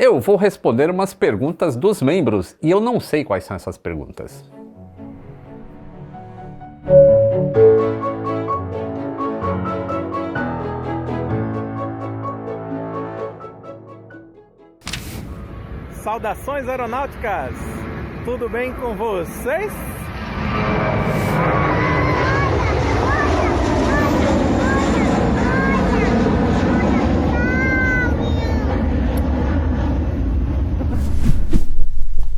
eu vou responder umas perguntas dos membros e eu não sei quais são essas perguntas. Saudações aeronáuticas! Tudo bem com vocês?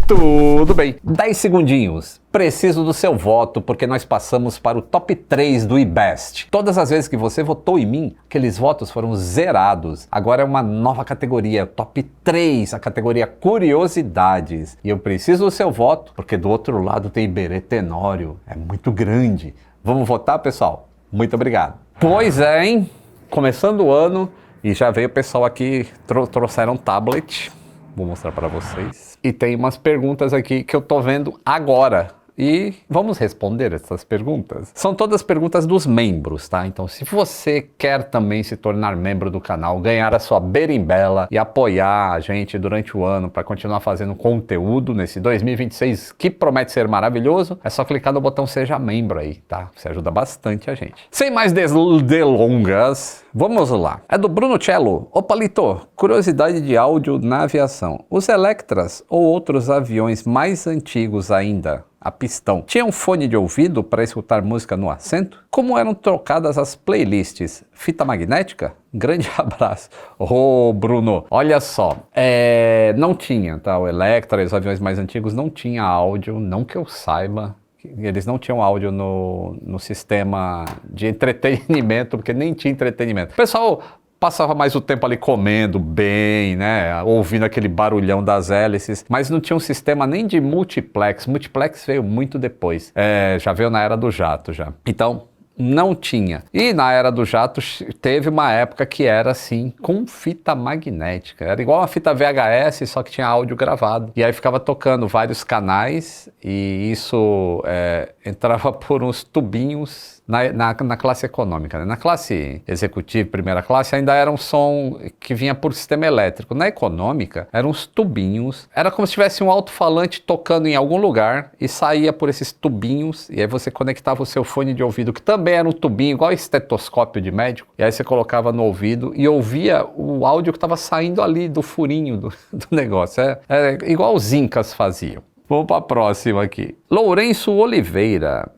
Tudo bem, 10 segundinhos. Preciso do seu voto porque nós passamos para o top 3 do IBEST. Todas as vezes que você votou em mim, aqueles votos foram zerados. Agora é uma nova categoria, top 3, a categoria Curiosidades. E eu preciso do seu voto porque do outro lado tem Iberê Tenório, é muito grande. Vamos votar, pessoal? Muito obrigado. Pois é, hein? Começando o ano e já veio o pessoal aqui, trouxeram tablet. Vou mostrar para vocês. E tem umas perguntas aqui que eu tô vendo agora. E vamos responder essas perguntas. São todas perguntas dos membros, tá? Então, se você quer também se tornar membro do canal, ganhar a sua berimbela e apoiar a gente durante o ano para continuar fazendo conteúdo nesse 2026 que promete ser maravilhoso, é só clicar no botão Seja Membro aí, tá? Você ajuda bastante a gente. Sem mais delongas, vamos lá. É do Bruno Cello. Ô Palito, curiosidade de áudio na aviação. Os Electras ou outros aviões mais antigos ainda, a pistão, tinha um fone de ouvido para escutar música no assento? Como eram trocadas as playlists? Fita magnética? Grande abraço. Ô Bruno, olha só, não tinha, tá? O Electra e os aviões mais antigos não tinha áudio, não que eu saiba. Eles não tinham áudio no sistema de entretenimento, porque nem tinha entretenimento. O pessoal passava mais o tempo ali comendo bem, né, ouvindo aquele barulhão das hélices, mas não tinha um sistema nem de multiplex. Multiplex veio muito depois, já veio na era do jato já. Então, não tinha. E na era do jato teve uma época que era assim, com fita magnética. Era igual uma fita VHS, só que tinha áudio gravado. E aí ficava tocando vários canais e isso entrava por uns tubinhos na classe econômica, né? Na classe executiva, primeira classe, ainda era um som que vinha por sistema elétrico. Na econômica, eram uns tubinhos. Era como se tivesse um alto-falante tocando em algum lugar e saía por esses tubinhos. E aí você conectava o seu fone de ouvido, que também era um tubinho, igual estetoscópio de médico. E aí você colocava no ouvido e ouvia o áudio que estava saindo ali do furinho do negócio. É igual os incas faziam. Vamos para a próxima aqui. Lourenço Oliveira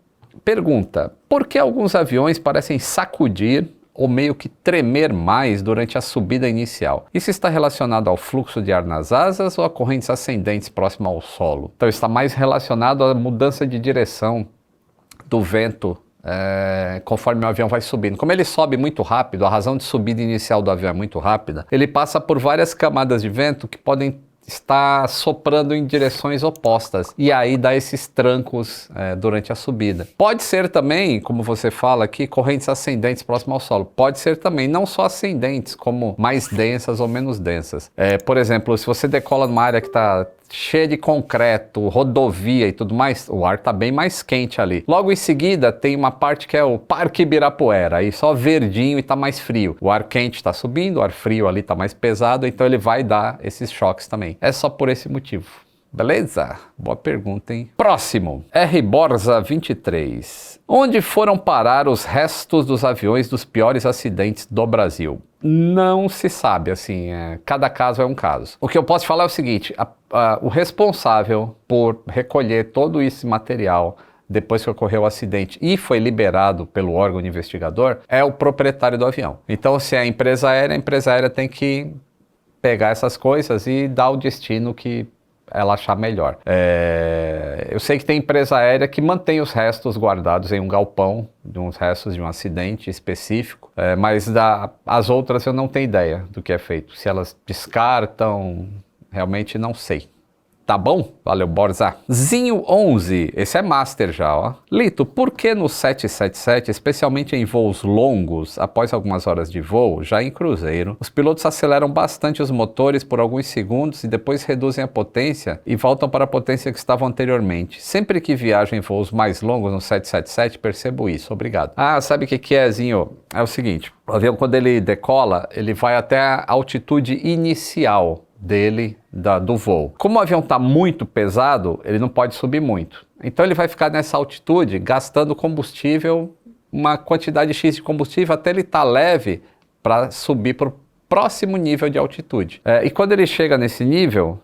pergunta: por que alguns aviões parecem sacudir ou meio que tremer mais durante a subida inicial? Isso está relacionado ao fluxo de ar nas asas ou a correntes ascendentes próximas ao solo? Então está mais relacionado à mudança de direção do vento conforme o avião vai subindo. Como ele sobe muito rápido, a razão de subida inicial do avião é muito rápida, ele passa por várias camadas de vento que podem está soprando em direções opostas e aí dá esses trancos durante a subida. Pode ser também, como você fala aqui, correntes ascendentes próximas ao solo. Pode ser também não só ascendentes, como mais densas ou menos densas. Por exemplo, se você decola numa área que está cheia de concreto, rodovia e tudo mais, o ar está bem mais quente ali. Logo em seguida tem uma parte que é o Parque Ibirapuera, aí só verdinho e está mais frio. O ar quente está subindo, o ar frio ali está mais pesado, então ele vai dar esses choques também. É só por esse motivo. Beleza? Boa pergunta, hein? Próximo. R. Borza 23. Onde foram parar os restos dos aviões dos piores acidentes do Brasil? Não se sabe, assim, cada caso é um caso. O que eu posso falar é o seguinte, o responsável por recolher todo esse material depois que ocorreu o acidente e foi liberado pelo órgão investigador é o proprietário do avião. Então, se é a empresa aérea tem que pegar essas coisas e dar o destino que ela achar melhor. Eu sei que tem empresa aérea que mantém os restos guardados em um galpão, de uns restos de um acidente específico, mas as outras eu não tenho ideia do que é feito. Se elas descartam, realmente não sei. Tá bom? Valeu, Borza. Zinho 11, esse é master já, ó. Lito, por que no 777, especialmente em voos longos, após algumas horas de voo, já em cruzeiro, os pilotos aceleram bastante os motores por alguns segundos e depois reduzem a potência e voltam para a potência que estavam anteriormente? Sempre que viajo em voos mais longos no 777, percebo isso. Obrigado. Ah, sabe o que é, Zinho? É o seguinte, o avião, quando ele decola, ele vai até a altitude inicial dele do voo. Como o avião está muito pesado, ele não pode subir muito. Então ele vai ficar nessa altitude gastando combustível, uma quantidade X de combustível até ele estar leve para subir para o próximo nível de altitude. E quando ele chega nesse nível,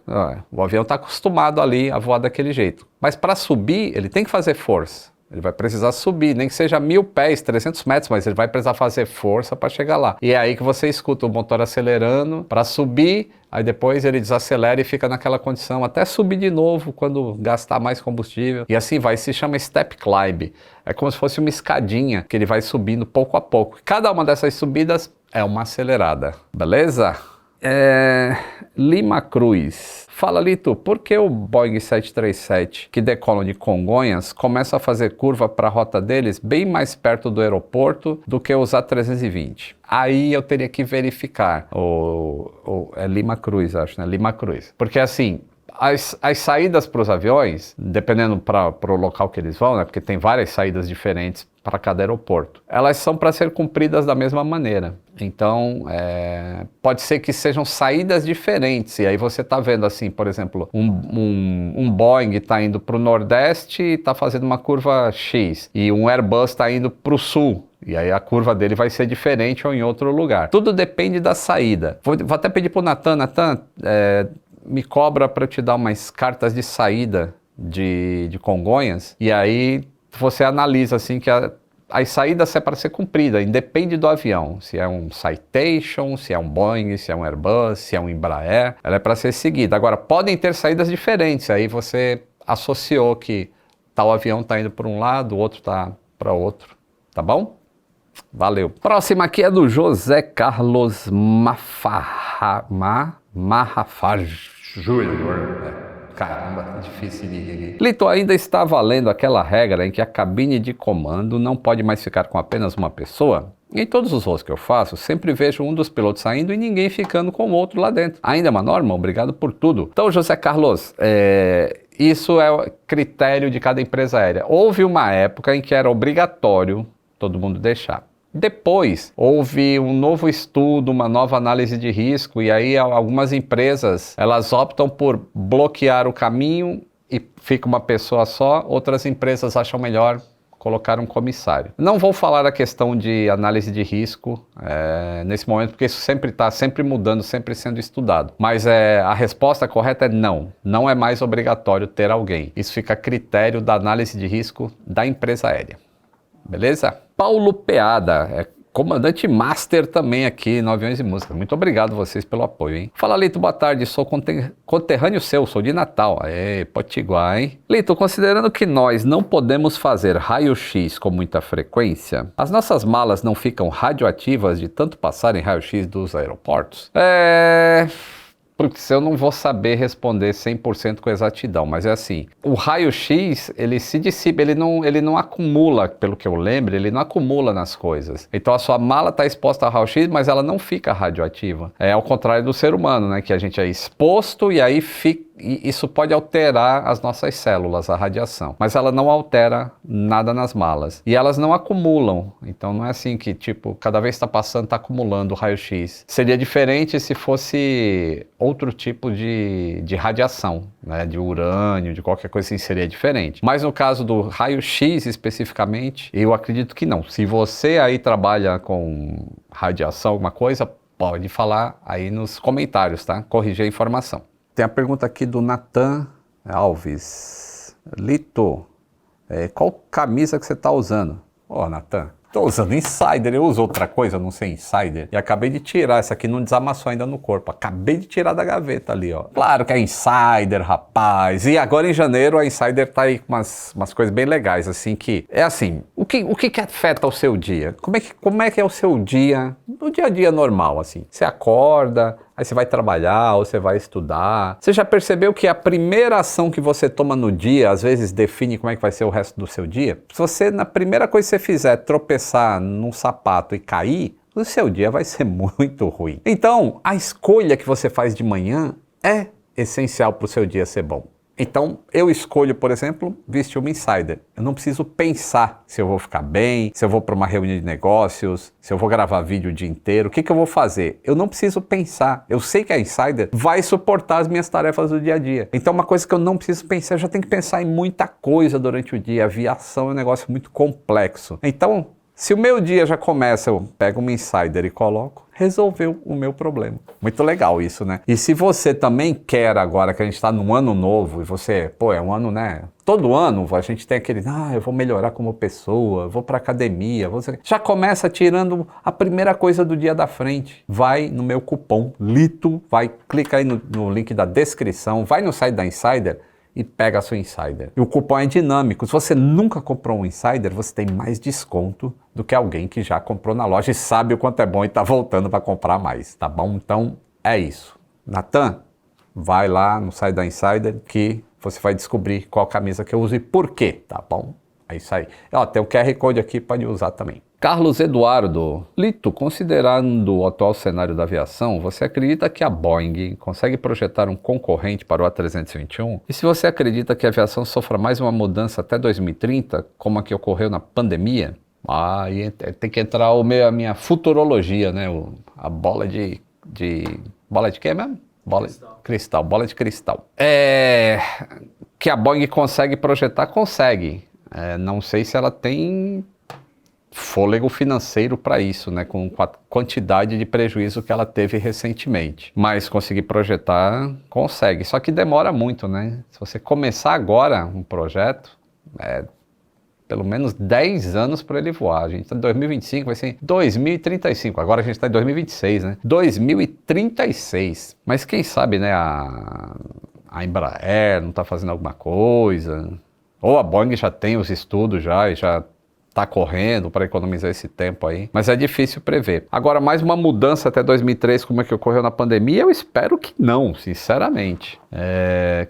o avião está acostumado ali a voar daquele jeito. Mas para subir, ele tem que fazer força. Ele vai precisar subir, nem que seja 1000 pés, 300 metros, mas ele vai precisar fazer força para chegar lá. E é aí que você escuta o motor acelerando para subir, aí depois ele desacelera e fica naquela condição até subir de novo quando gastar mais combustível. E assim vai, se chama step climb. É como se fosse uma escadinha que ele vai subindo pouco a pouco. Cada uma dessas subidas é uma acelerada, beleza? Lima Cruz. Fala, Lito, por que o Boeing 737 que decolam de Congonhas começa a fazer curva para a rota deles bem mais perto do aeroporto do que os A320? Aí eu teria que verificar. É Lima Cruz, acho, né? Lima Cruz. Porque assim, as saídas para os aviões, dependendo para o local que eles vão, né? Porque tem várias saídas diferentes para cada aeroporto, elas são para ser cumpridas da mesma maneira. Então, pode ser que sejam saídas diferentes. E aí você está vendo assim, por exemplo, um Boeing está indo para o Nordeste e está fazendo uma curva X. E um Airbus está indo para o Sul. E aí a curva dele vai ser diferente ou em outro lugar. Tudo depende da saída. Vou até pedir para o Natan, me cobra para eu te dar umas cartas de saída de Congonhas. E aí você analisa assim que as saídas é para ser cumprida, independe do avião, se é um Citation, se é um Boeing, se é um Airbus, se é um Embraer, ela é para ser seguida. Agora, podem ter saídas diferentes, aí você associou que tal avião está indo para um lado, o outro está para outro, tá bom? Valeu. Próxima aqui é do José Carlos Mahafar Júnior. Caramba, difícil de ler aqui. Lito, ainda está valendo aquela regra em que a cabine de comando não pode mais ficar com apenas uma pessoa? Em todos os voos que eu faço, sempre vejo um dos pilotos saindo e ninguém ficando com o outro lá dentro. Ainda é uma norma? Obrigado por tudo. Então, José Carlos, isso é o critério de cada empresa aérea. Houve uma época em que era obrigatório todo mundo deixar. Depois, houve um novo estudo, uma nova análise de risco, e aí algumas empresas, elas optam por bloquear o caminho e fica uma pessoa só, outras empresas acham melhor colocar um comissário. Não vou falar a questão de análise de risco nesse momento, porque isso sempre está mudando, sempre sendo estudado. Mas a resposta correta é não. Não é mais obrigatório ter alguém. Isso fica a critério da análise de risco da empresa aérea. Beleza? Paulo Peada, comandante master também aqui no Aviões e Música. Muito obrigado vocês pelo apoio, hein? Fala, Lito, boa tarde, sou conterrâneo seu, sou de Natal. Potiguar, hein? Lito, considerando que nós não podemos fazer raio-x com muita frequência, as nossas malas não ficam radioativas de tanto passar em raio-x dos aeroportos? Porque eu não vou saber responder 100% com exatidão, mas é assim, o raio-x, ele se dissipa, ele não acumula, pelo que eu lembro, ele não acumula nas coisas. Então a sua mala está exposta ao raio-x, mas ela não fica radioativa. É ao contrário do ser humano, né, que a gente é exposto e aí isso pode alterar as nossas células, a radiação. Mas ela não altera nada nas malas. E elas não acumulam. Então não é assim que, tipo, cada vez que está passando, está acumulando o raio-x. Seria diferente se fosse outro tipo de radiação, né? De urânio, de qualquer coisa assim, seria diferente. Mas no caso do raio-x especificamente, eu acredito que não. Se você aí trabalha com radiação, alguma coisa, pode falar aí nos comentários, tá? Corrigir a informação. Tem a pergunta aqui do Natan Alves. Lito, qual camisa que você está usando? Natan, estou usando Insider, eu uso outra coisa, não sei Insider. E acabei de tirar, essa aqui não desamassou ainda no corpo. Acabei de tirar da gaveta ali, ó. Claro que é Insider, rapaz. E agora em janeiro a Insider tá aí com umas coisas bem legais, assim, que... É assim, o que afeta o seu dia? Como é que é o seu dia, no dia a dia normal, assim? Você acorda... Aí você vai trabalhar ou você vai estudar. Você já percebeu que a primeira ação que você toma no dia, às vezes define como é que vai ser o resto do seu dia? Se você, na primeira coisa que você fizer, tropeçar num sapato e cair, o seu dia vai ser muito ruim. Então, a escolha que você faz de manhã é essencial para o seu dia ser bom. Então, eu escolho, por exemplo, vestir uma insider. Eu não preciso pensar se eu vou ficar bem, se eu vou para uma reunião de negócios, se eu vou gravar vídeo o dia inteiro, o que eu vou fazer? Eu não preciso pensar. Eu sei que a insider vai suportar as minhas tarefas do dia a dia. Então, uma coisa que eu não preciso pensar, eu já tenho que pensar em muita coisa durante o dia. A aviação é um negócio muito complexo. Então, se o meu dia já começa, eu pego uma insider e coloco, resolveu o meu problema. Muito legal isso, né? E se você também quer agora que a gente está num ano novo e você, é um ano, né? Todo ano a gente tem aquele, eu vou melhorar como pessoa, vou pra academia, já começa tirando a primeira coisa do dia da frente. Vai no meu cupom LITO, clica aí no link da descrição, vai no site da Insider e pega a sua Insider. E o cupom é dinâmico. Se você nunca comprou um Insider, você tem mais desconto do que alguém que já comprou na loja e sabe o quanto é bom e está voltando para comprar mais, tá bom? Então, é isso. Natan, vai lá no site da Insider que você vai descobrir qual camisa que eu uso e por quê, tá bom? É isso aí. Tem o QR Code aqui, pode usar também. Carlos Eduardo, Lito, considerando o atual cenário da aviação, você acredita que a Boeing consegue projetar um concorrente para o A321? E se você acredita que a aviação sofra mais uma mudança até 2030, como a que ocorreu na pandemia? E tem que entrar a minha futurologia, né? A bola de bola de quê mesmo? Cristal, bola de cristal. Que a Boeing consegue projetar? Consegue. Não sei se ela tem fôlego financeiro para isso, né, com a quantidade de prejuízo que ela teve recentemente. Mas conseguir projetar, consegue. Só que demora muito, né? Se você começar agora um projeto, pelo menos 10 anos para ele voar. A gente está em 2025, vai ser em 2035. Agora a gente está em 2026, né? 2036. Mas quem sabe, né, a Embraer não está fazendo alguma coisa, ou a Boeing já tem os estudos e já está correndo para economizar esse tempo aí, mas é difícil prever. Agora, mais uma mudança até 2003, como é que ocorreu na pandemia? Eu espero que não, sinceramente.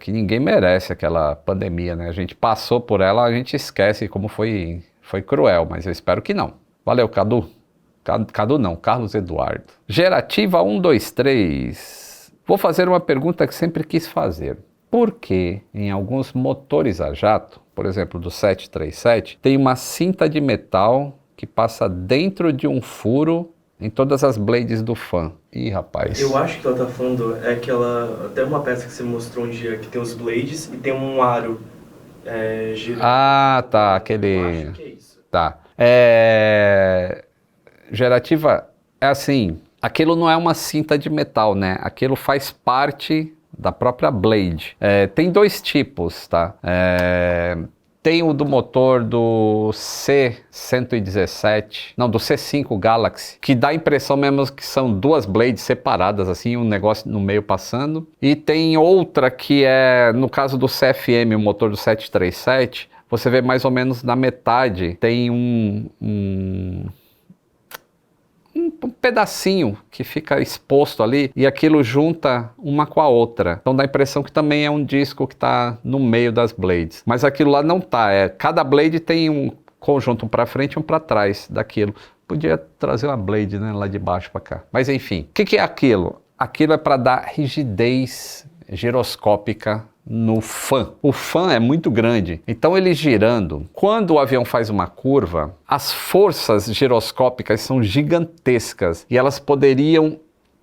Que ninguém merece aquela pandemia, né? A gente passou por ela, a gente esquece como foi cruel, mas eu espero que não. Valeu, Cadu. Cadu não, Carlos Eduardo. Gerativa 123. Vou fazer uma pergunta que sempre quis fazer. Por que em alguns motores a jato, por exemplo, do 737, tem uma cinta de metal que passa dentro de um furo em todas as blades do fan? Ih, rapaz. Eu acho que ela tá falando, até uma peça que você mostrou um dia, que tem os blades e tem um aro girando. Tá, aquele... Eu acho que é isso. Tá. Gerativa, é assim, aquilo não é uma cinta de metal, né? Aquilo faz parte da própria blade. Tem dois tipos, tá? Tem o do motor do C117, não, do C5 Galaxy, que dá a impressão mesmo que são duas blades separadas, assim, um negócio no meio passando. E tem outra que no caso do CFM, o motor do 737, você vê mais ou menos na metade, tem um pedacinho que fica exposto ali e aquilo junta uma com a outra. Então dá a impressão que também é um disco que está no meio das blades. Mas aquilo lá não tá. Cada blade tem um conjunto, um para frente e um para trás daquilo. Podia trazer uma blade, né, lá de baixo para cá. Mas enfim, o que é aquilo? Aquilo é para dar rigidez giroscópica no fan. O fan é muito grande, então ele girando, quando o avião faz uma curva, as forças giroscópicas são gigantescas e elas poderiam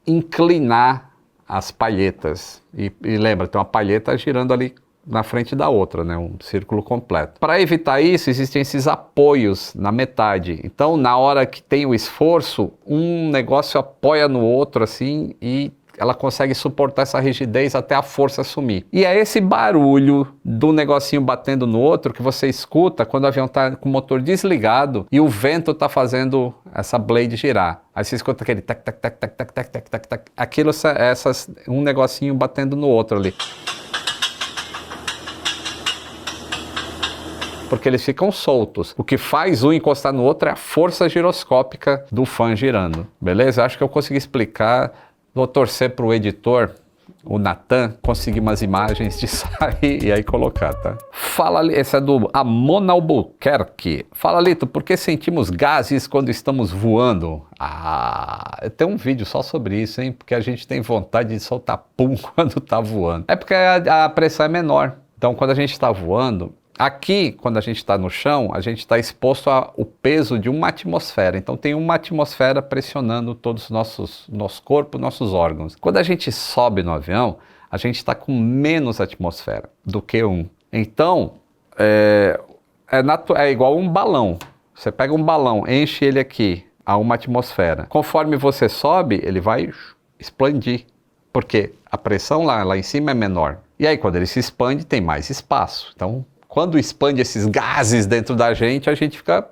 inclinar as palhetas. E lembra, tem uma palheta girando ali na frente da outra, né? Um círculo completo. Para evitar isso, existem esses apoios na metade. Então, na hora que tem o esforço, um negócio apoia no outro assim e ela consegue suportar essa rigidez até a força sumir. E é esse barulho do negocinho batendo no outro que você escuta quando o avião está com o motor desligado e o vento está fazendo essa blade girar. Aí você escuta aquele tac, tac, tac, tac, tac, tac, tac, tac, tac. Aquilo um negocinho batendo no outro ali. Porque eles ficam soltos. O que faz um encostar no outro é a força giroscópica do fan girando. Beleza? Acho que eu consegui explicar. Vou torcer para o editor, o Natan, conseguir umas imagens disso aí e aí colocar, tá? Esse é do Amon Albuquerque. Fala, Lito, por que sentimos gases quando estamos voando? Tem um vídeo só sobre isso, hein? Porque a gente tem vontade de soltar pum quando tá voando. É porque a pressão é menor. Então, quando a gente está voando, aqui, quando a gente está no chão, a gente está exposto ao peso de uma atmosfera. Então, tem uma atmosfera pressionando todos os nosso corpo, nossos órgãos. Quando a gente sobe no avião, a gente está com menos atmosfera do que um. Então, é igual um balão. Você pega um balão, enche ele aqui a uma atmosfera. Conforme você sobe, ele vai expandir, porque a pressão lá em cima é menor. E aí, quando ele se expande, tem mais espaço. Então, quando expande esses gases dentro da gente, a gente fica...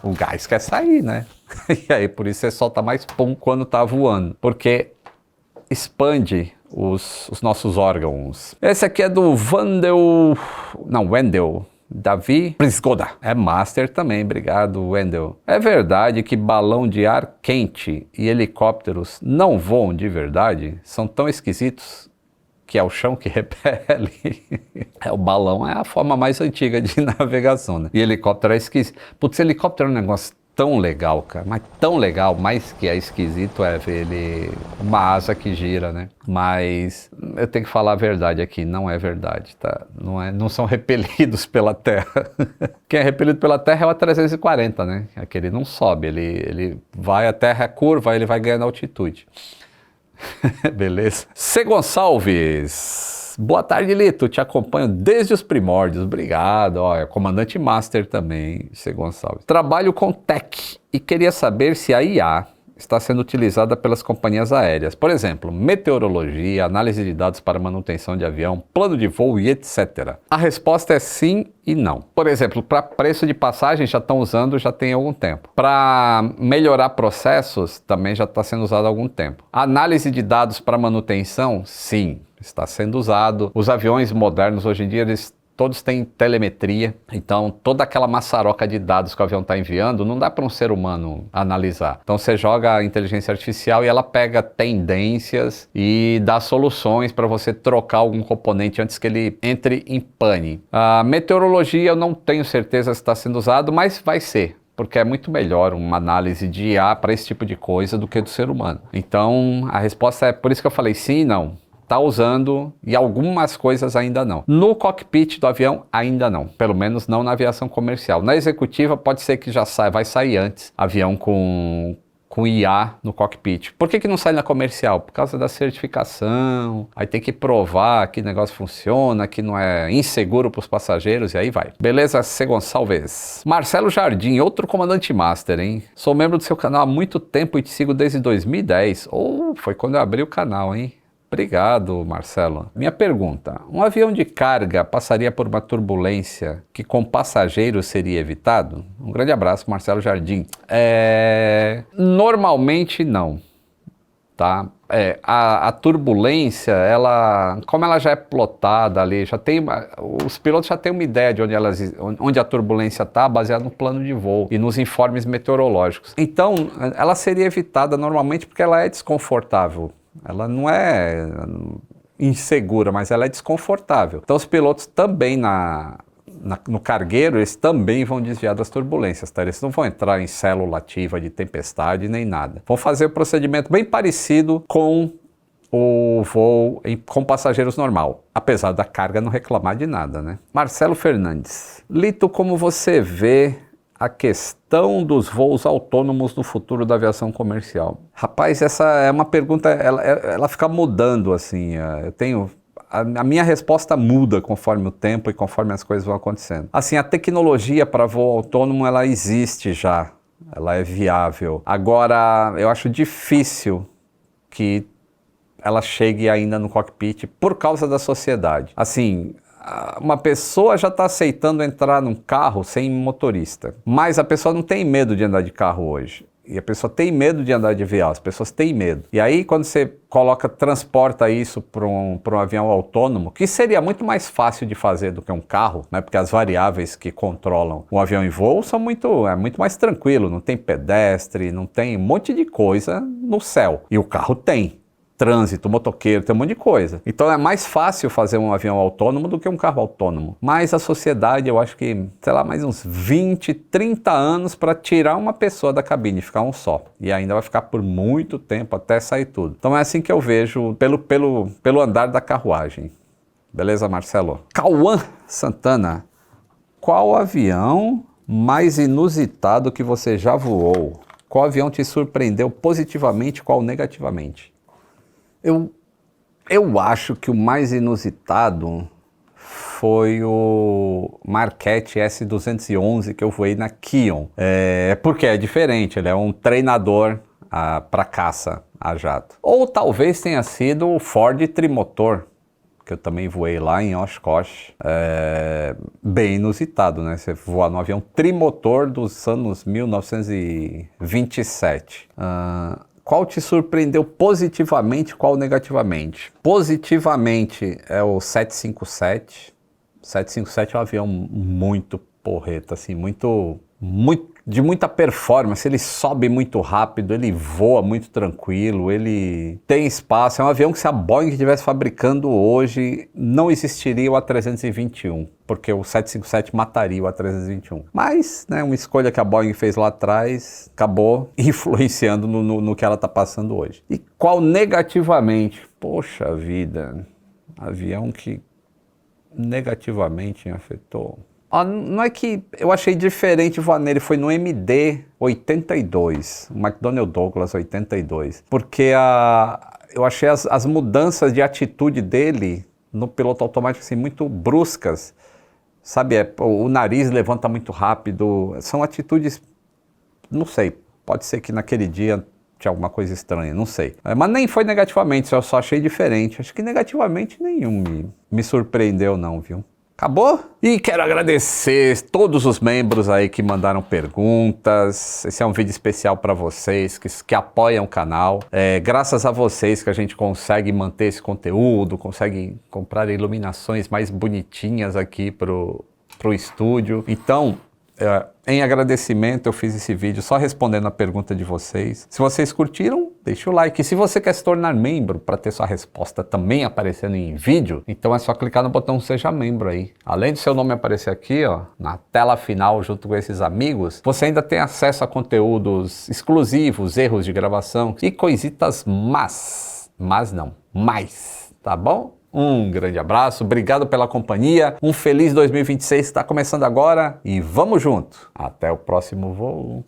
O gás quer sair, né? E aí, por isso você solta mais pum quando tá voando. Porque expande os nossos órgãos. Esse aqui é do Wendel. Davi Prisgoda. É master também, obrigado, Wendel. É verdade que balão de ar quente e helicópteros não voam de verdade? São tão esquisitos que é o chão que repele. O balão é a forma mais antiga de navegação, né? E helicóptero é esquisito. Putz, helicóptero é um negócio tão legal, cara, mas tão legal, mais que é esquisito é ver ele, uma asa que gira, né? Mas eu tenho que falar a verdade aqui, não é verdade, tá? Não são repelidos pela Terra. Quem é repelido pela Terra é o A340, né? Aquele não sobe, ele vai, a Terra é curva, ele vai ganhando altitude. Beleza? C. Gonçalves. Boa tarde, Lito. Te acompanho desde os primórdios. Obrigado. Ó, comandante master também, C. Gonçalves. Trabalho com tech e queria saber se a IA está sendo utilizada pelas companhias aéreas. Por exemplo, meteorologia, análise de dados para manutenção de avião, plano de voo e etc. A resposta é sim e não. Por exemplo, para preço de passagem já estão usando já tem algum tempo. Para melhorar processos também já está sendo usado há algum tempo. Análise de dados para manutenção, sim, está sendo usado. Os aviões modernos hoje em dia todos têm telemetria, então toda aquela maçaroca de dados que o avião está enviando não dá para um ser humano analisar. Então você joga a inteligência artificial e ela pega tendências e dá soluções para você trocar algum componente antes que ele entre em pane. A meteorologia eu não tenho certeza se está sendo usado, mas vai ser. Porque é muito melhor uma análise de IA para esse tipo de coisa do que do ser humano. Então a resposta é por isso que eu falei sim e não. Está usando e algumas coisas ainda não. No cockpit do avião, ainda não. Pelo menos não na aviação comercial. Na executiva, pode ser que já vai sair antes. Avião com IA no cockpit. Por que não sai na comercial? Por causa da certificação. Aí tem que provar que o negócio funciona, que não é inseguro para os passageiros e aí vai. Beleza, C. Gonçalves. Marcelo Jardim, outro comandante master, hein? Sou membro do seu canal há muito tempo e te sigo desde 2010. Foi quando eu abri o canal, hein? Obrigado, Marcelo. Minha pergunta, um avião de carga passaria por uma turbulência que com passageiros seria evitado? Um grande abraço, Marcelo Jardim. Normalmente não, tá? A turbulência, como ela já é plotada ali, os pilotos já têm uma ideia de onde a turbulência está, baseado no plano de voo e nos informes meteorológicos. Então, ela seria evitada normalmente porque ela é desconfortável. Ela não é insegura, mas ela é desconfortável. Então os pilotos também no cargueiro, eles também vão desviar das turbulências, tá? Eles não vão entrar em célula ativa de tempestade nem nada. Vão fazer o procedimento bem parecido com o voo com passageiros normal, apesar da carga não reclamar de nada, né? Marcelo Fernandes. Lito, como você vê a questão dos voos autônomos no futuro da aviação comercial? Rapaz, essa é uma pergunta, ela fica mudando assim, a minha resposta muda conforme o tempo e conforme as coisas vão acontecendo. Assim, a tecnologia para voo autônomo, ela existe já, ela é viável. Agora, eu acho difícil que ela chegue ainda no cockpit por causa da sociedade. Assim, uma pessoa já está aceitando entrar num carro sem motorista, mas a pessoa não tem medo de andar de carro hoje. E a pessoa tem medo de andar de avião, as pessoas têm medo. E aí quando você transporta isso para um avião autônomo, que seria muito mais fácil de fazer do que um carro, né? Porque as variáveis que controlam um avião em voo é muito mais tranquilo, não tem pedestre, não tem um monte de coisa no céu. E o carro tem. Trânsito, motoqueiro, tem um monte de coisa. Então é mais fácil fazer um avião autônomo do que um carro autônomo. Mas a sociedade, eu acho que, sei lá, mais uns 20, 30 anos para tirar uma pessoa da cabine, ficar um só. E ainda vai ficar por muito tempo até sair tudo. Então é assim que eu vejo pelo andar da carruagem. Beleza, Marcelo? Cauã Santana, qual avião mais inusitado que você já voou? Qual avião te surpreendeu positivamente, qual negativamente? Eu acho que o mais inusitado foi o Marquette S-211 que eu voei na Kion. Porque é diferente, ele é um treinador para caça a jato. Ou talvez tenha sido o Ford trimotor, que eu também voei lá em Oshkosh. Bem inusitado, né? Você voar num avião trimotor dos anos 1927. Qual te surpreendeu positivamente, qual negativamente? Positivamente é o 757. O 757 é um avião muito porreta, assim, de muita performance. Ele sobe muito rápido, ele voa muito tranquilo, ele tem espaço. É um avião que, se a Boeing estivesse fabricando hoje, não existiria o A321, porque o 757 mataria o A321. Mas, né, uma escolha que a Boeing fez lá atrás acabou influenciando no que ela está passando hoje. E qual negativamente? Poxa vida, avião que negativamente me afetou. Não é que eu achei diferente voar nele, foi no MD-82, o McDonnell Douglas 82, porque eu achei as mudanças de atitude dele no piloto automático assim, muito bruscas, sabe? O nariz levanta muito rápido, são atitudes, não sei, pode ser que naquele dia tinha alguma coisa estranha, não sei. Mas nem foi negativamente, eu só achei diferente. Acho que negativamente nenhum me surpreendeu não, viu? Acabou? E quero agradecer todos os membros aí que mandaram perguntas. Esse é um vídeo especial para vocês que apoiam o canal. Graças a vocês que a gente consegue manter esse conteúdo, consegue comprar iluminações mais bonitinhas aqui pro estúdio. Então, em agradecimento eu fiz esse vídeo só respondendo a pergunta de vocês. Se vocês curtiram, deixa o like. E se você quer se tornar membro para ter sua resposta também aparecendo em vídeo, então é só clicar no botão Seja Membro aí. Além do seu nome aparecer aqui, ó, na tela final junto com esses amigos, você ainda tem acesso a conteúdos exclusivos, erros de gravação e coisitas mais, tá bom? Um grande abraço, obrigado pela companhia, um feliz 2026 está começando agora e vamos junto. Até o próximo voo.